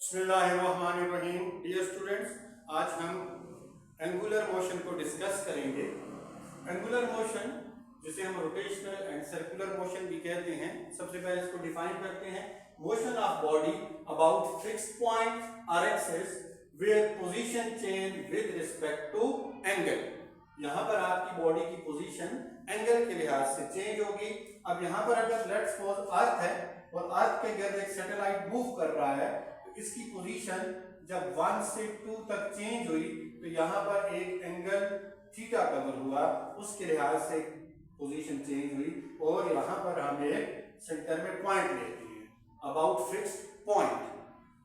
बिस्मिल्लाहिर्रहमानिर्रहीम। Dear students, आज हम एंगुलर मोशन को डिस्कस करेंगे। एंगुलर मोशन जिसे हम रोटेशनल एंड सर्कुलर मोशन भी कहते हैं, सबसे पहले इसको डिफाइन करते हैं। Motion of body about fixed point or axis where position change with respect to angle. यहाँ पर आपकी बॉडी की पोजीशन एंगल के लिहाज से चेंज होगी। अब यहाँ पर अगर लेट्स सपोज अर्थ है और अर्थ के गिर्द एक सैटेलाइट मूव कर रहा है, इसकी पोजीशन जब 1 से 2 तक चेंज हुई तो यहाँ पर एक एंगल थीटा कवर हुआ, उसके लिहाज से पोजीशन चेंज हुई। और यहाँ पर हम एक सेंटर में पॉइंट लेते हैं अबाउट फिक्स्ड पॉइंट।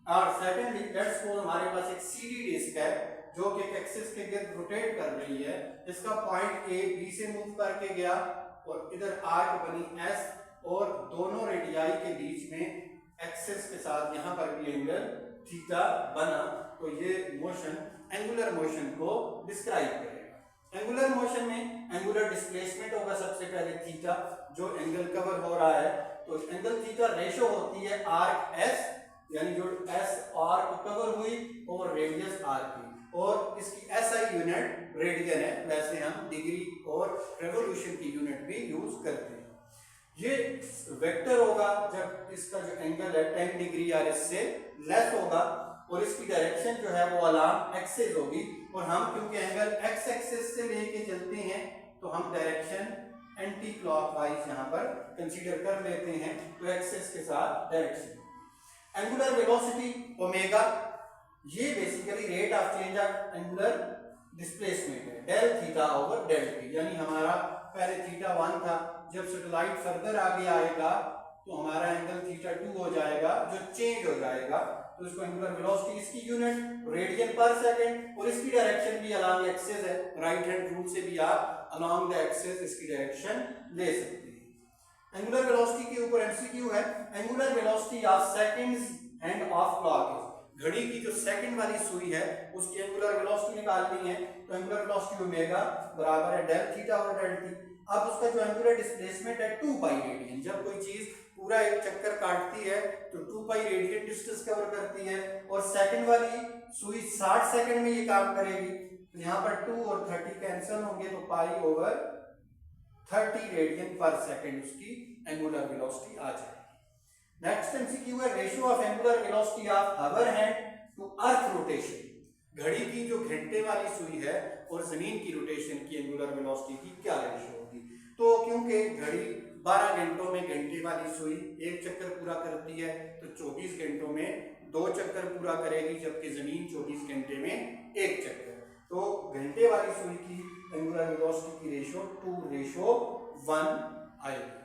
और सेकेंडली लेट्स सपोज हमारे पास एक सीडी डिस्क है जो कि एक एक्सिस के गिर्द रोटेट कर रही है। इसका पॉइंट ए बी से मूव करके गया और इधर आर्क बनी एस और दोनों रेडियाई के बीच में एक्सिस के साथ यहाँ पर भी एंगल थीटा बना, तो ये मोशन एंगुलर मोशन को डिस्क्राइब करेगा। एंगुलर मोशन में एंगुलर डिस्प्लेसमेंट होगा सबसे पहले थीटा, जो एंगल कवर हो रहा है। तो एंगल थीटा रेशो होती है आर्क एस, यानी जो एस आर्क कवर हुई और रेडियस आर की, और इसकी एसआई यूनिट रेडियन है। वैसे हम डिग्री और रेवोल्यूशन की यूनिट भी यूज करते हैं। ये वेक्टर होगा जब इसका जो एंगल है 10 डिग्री या इससे लेस होगा, और इसकी डायरेक्शन जो है वो अलोंग एक्सिस होगी। और हम क्योंकि एंगल एक्स एक्सिस से लेके चलते हैं तो हम डायरेक्शन एंटी क्लॉकवाइज यहाँ पर कंसीडर कर लेते हैं, तो एक्सिस के साथ डायरेक्शन। एंगुलर वेलोसिटी ओमेगा, ये basically rate of change of angular displacement है, del theta over del t. यानी हमारा पहले थीटा 1 था, जब सैटेलाइट फर्दर आगे आएगा तो हमारा एंगल थीटा 2 हो जाएगा, जो चेंज हो जाएगा। तो इसको एंगुलर वेलोसिटी, इसकी यूनिट रेडियन पर सेकंड, और इसकी डायरेक्शन भी अलोंग एक्सिस है। राइट हैंड रूल से भी आप अलोंग द एक्सिस इसकी डायरेक्शन ले सकते हैं। एंगुलर वेलोसिटी के ऊपर एमसीक्यू है। Angular velocity of seconds hand of clock is, घड़ी की जो सेकंड वाली सुई है उसकी एंगुलर वेलोसिटी निकालनी है। तो एंगुलर वेलोसिटी ओमेगा बराबर है डेल थीटा और डेल टी। अब उसका जो एंगुलर डिस्प्लेसमेंट है 2 पाई रेडियन। जब कोई चीज पूरा एक चक्कर काटती है तो 2 पाई रेडियन डिस्टेंस कवर करती है, और सेकंड वाली सुई 60 सेकंड में ये काम करेगी। तो यहाँ पर 2 और 30 कैंसिल होंगे, तो pi over 30 radian per second उसकी एंगुलर वेलोसिटी आ जाएगी। नेक्स्ट एमसीक्यू है ratio of angular velocity of hour hand to earth rotation. घड़ी की जो घंटे वाली सुई है और जमीन की रोटेशन की एंगुलर वेलोसिटी की क्या रेशियो होगी। तो क्योंकि घड़ी 12 घंटों में घंटे वाली सुई एक चक्कर पूरा करती है, तो 24 घंटों में 2 चक्कर पूरा करेगी, जबकि जमीन 24 घंटे में 1 चक्कर। तो घंटे वाली सुई की एंगुलर वेलोसिटी की रेशियो 2:1 आएगी।